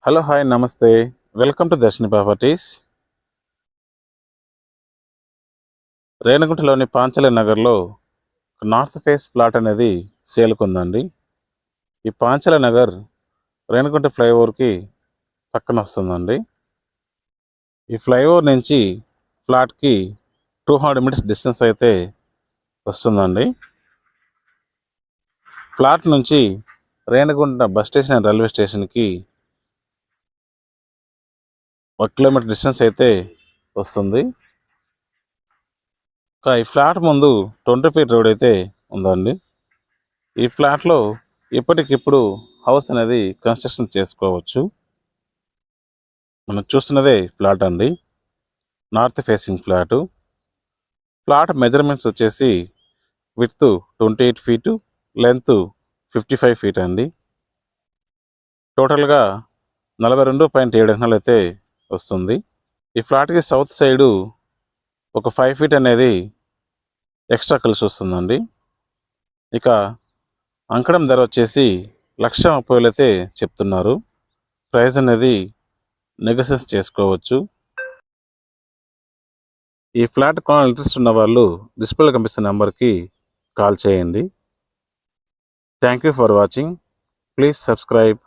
Hello hi namaste. Welcome to Darshini properties. రేణిగుంటలోని పాంచల నగర్లో north phase plot అనేది సేల్కు ఉందండి. ఈ పాంచల నగర్ రేణిగుంట ఫ్లైఓవర్కి పక్కన వస్తుందండి. ఈ ఫ్లైఓవర్ నుంచి ఫ్లాట్కి 200 మీటర్స్ డిస్టెన్స్ అయితే వస్తుందండి. ఫ్లాట్ నుంచి Renigunta bus station and railway స్టేషన్కి 1 కిలోమీటర్ డిస్టెన్స్ అయితే వస్తుంది. ఈ ఫ్లాట్ ముందు 20 ఫీట్ రోడ్ అయితే ఉందండి. ఈ ఫ్లాట్లో ఇప్పటికిప్పుడు హౌస్ అనేది కన్స్ట్రక్షన్ చేసుకోవచ్చు. మనం చూస్తున్నదే ఫ్లాట్ అండి, north facing flat. Flat measurements వచ్చేసి విడ్త్ 28 ఫీటు, లెంత్ 55 ఫీట్ అండి. టోటల్గా 42.7 ఎకరాలు అయితే వస్తుంది. ఈ ఫ్లాట్కి సౌత్ సైడు ఒక 5 ఫీట్ అనేది ఎక్స్ట్రా కలిసి వస్తుందండి. ఇక అంకడం ధర వచ్చేసి 1,30,000 అయితే చెప్తున్నారు. ప్రైస్ అనేది నెగోషియేట్ చేసుకోవచ్చు. ఈ ఫ్లాట్ కొనాలని ఇంట్రెస్ట్ ఉన్న వాళ్ళు డిస్ప్లేలో కనిపిస్తున్న నెంబర్కి కాల్ చేయండి. Thank you for watching. Please subscribe.